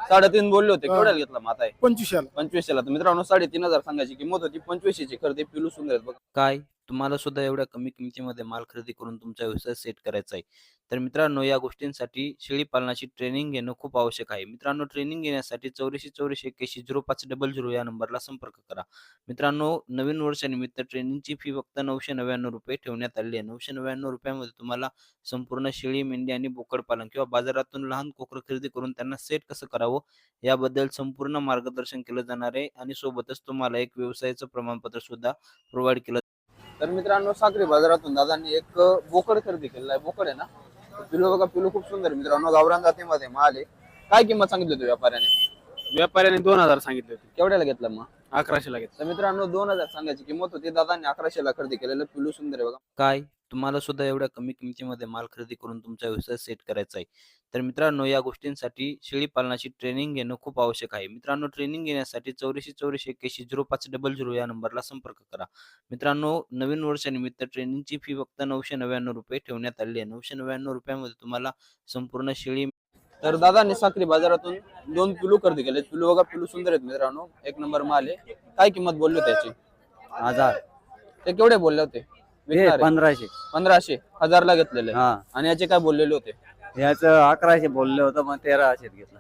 3.5 बोलले होते. केवढ्याला घेतला माता आहे? 25. 25ला. तर मित्रांनो 3,500 सांगायची किंमत होती. 25ची खरेदी. पिलू सुंदर आहेत बघा. काय तुम्हाला सुद्धा एवढ्या कमी किमतीमध्ये माल खरेदी करून तुमचा व्यवसाय सेट करायचा आहे, तर मित्रांनो या गोष्टींसाठी शेळी पालनाची ट्रेनिंग घेणं खूप आवश्यक आहे. मित्रांनो ट्रेनिंग घेण्यासाठी 84 84 81 050 या नंबरला संपर्क करा. मित्रांनो नवीन वर्षानिमित्त ट्रेनिंगची फी फक्त ₹999 ठेवण्यात आली आहे. ₹999 तुम्हाला संपूर्ण शेळी, मेंढी आणि बोकड पालन किंवा बाजारातून लहान कोकरं खरेदी करून त्यांना सेट कसं करावं याबद्दल संपूर्ण मार्गदर्शन केलं जाणार आहे आणि सोबतच तुम्हाला एक व्यवसायाचं प्रमाणपत्र सुद्धा प्रोव्हाइड केलं. तर मित्रांनो साक्री बाजारातून दादांनी एक बोकड खरेदी केलेला आहे. बोकड आहे ना, पिलू बघा. पिलू खूप सुंदर मित्रांनो. गावरान जातीमध्ये माल आहे. काय किंमत सांगितली होती व्यापाऱ्याने? व्यापाऱ्याने 2000 सांगितले होते. केवढ्याला घेतला मग? 1100 घेतला. तर मित्रांनो 2000 सांगायची किंमत होती. दादांनी 1100ला खरेदी केलेलं पिलू सुंदर आहे बघा. काय तुम्हाला सुद्धा एवढ्या कमी किमतीमध्ये माल खरेदी करून तुमचा व्यवसाय सेट करायचा आहे, तर मित्रांनो या गोष्टींसाठी शेळी पालनाची ट्रेनिंग घेणं खूप आवश्यक आहे. मित्रांनो ट्रेनिंग घेण्यासाठी 84 84 81 050 या नंबरला संपर्क करा. मित्रांनो नवीन वर्षानिमित्त ट्रेनिंगची फी फक्त ₹999 ठेवण्यात आली आहे. ₹999 तुम्हाला संपूर्ण शेळी. तर दादांनी साक्री बाजारातून 2 पिलू खरेदी केले. पिलू बघा. पिलू सुंदर आहेत मित्रांनो. एक नंबर माल आहे. काय किंमत बोलली त्याची? 1000. ते केवढे बोलले होते? 1500. 1500 1000ला घेतलेले. आणि याचे काय बोललेले होते? याच 1100 बोलले होतं, मग 1300 घेतला.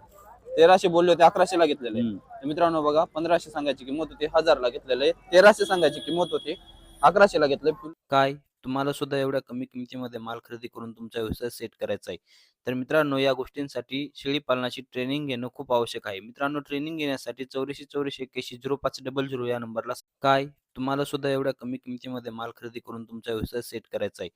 1300 बोलले होते. 1100ला घेतलेले. मित्रांनो बघा 1500 सांगायची किंमत होती. 1000ला घेतलेले. 1300 सांगायची किंमत होती. 1100ला घेतले. काय तुम्हाला सुद्धा एवढ्या कमी किमतीमध्ये माल खरेदी करून तुमचा व्यवसाय सेट करायचा आहे, तर मित्रांनो या गोष्टींसाठी शेळी पालनाची ट्रेनिंग घेणं खूप आवश्यक आहे. मित्रांनो ट्रेनिंग घेण्यासाठी 84 84 81 050 या नंबरला. काय तुम्हाला सुद्धा एवढ्या कमी किमतीमध्ये माल खरेदी करून तुमचा व्यवसाय सेट करायचा आहे,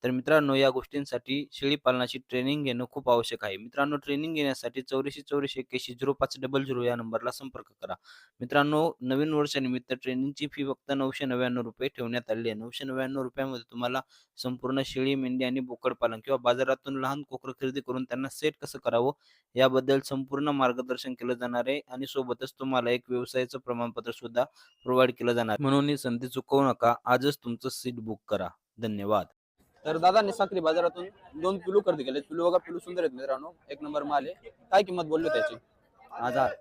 तर मित्रांनो या गोष्टींसाठी शेळी पालनाची ट्रेनिंग घेणं खूप आवश्यक आहे. मित्रांनो ट्रेनिंग घेण्यासाठी 84 84 81 050 या नंबरला संपर्क करा. मित्रांनो नवीन वर्षानिमित्त ट्रेनिंगची फी फक्त ₹999 ठेवण्यात आली आहे. ₹999 तुम्हाला संपूर्ण शेळी, मेंढी आणि बोकड पालन किंवा बाजारातून लहान कोकरं खरेदी करून त्यांना सेट कसं करावं याबद्दल संपूर्ण मार्गदर्शन केलं जाणार आहे आणि सोबतच तुम्हाला एक व्यवसायाचं प्रमाणपत्र सुद्धा प्रोव्हाइड केलं जाणार. म्हणून ही संधी चुकवू नका. आजच तुमचं सीट बुक करा. धन्यवाद. तर दादांनी साक्री बाजारातून 2 पिलू खरेदी केले. पिलू बघा. पिलू सुंदर आहेत मित्रांनो. एक नंबर माल आहे. काय किंमत बोलली त्याची? 1000.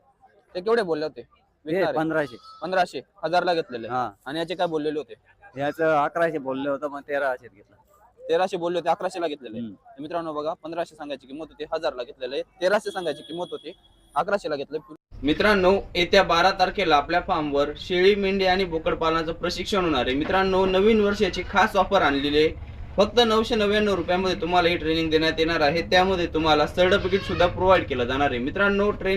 ते केवढे बोलले होते? 1500. 1500 1000ला घेतलेले. आणि याचे काय बोललेले होते? याच 1100 बोलले होतं, मग 1300 घेतला. 1300 बोलले होते. 1100ला घेतलेले. मित्रांनो बघा 1500 सांगायची किंमत होती. 1000ला घेतलेले. 1300 सांगायची किंमत होती. 1100ला घेतले. मित्रांनो येत्या 12 तारखेला आपल्या फार्मवर शेळी, मेंढी आणि बोकड पालनाचं प्रशिक्षण होणार आहे. मित्रांनो नवीन वर्षाची खास ऑफर आणलेली आहे. फक्त ₹999 मध्ये तुम्हाला ही ट्रेनिंग देण्यात येणार आहे. त्यामध्ये तुम्हाला सर्टिफिकेट सुद्धा प्रोव्हाइड केलं जाणार आहे. मित्रांनो ट्रेनिंग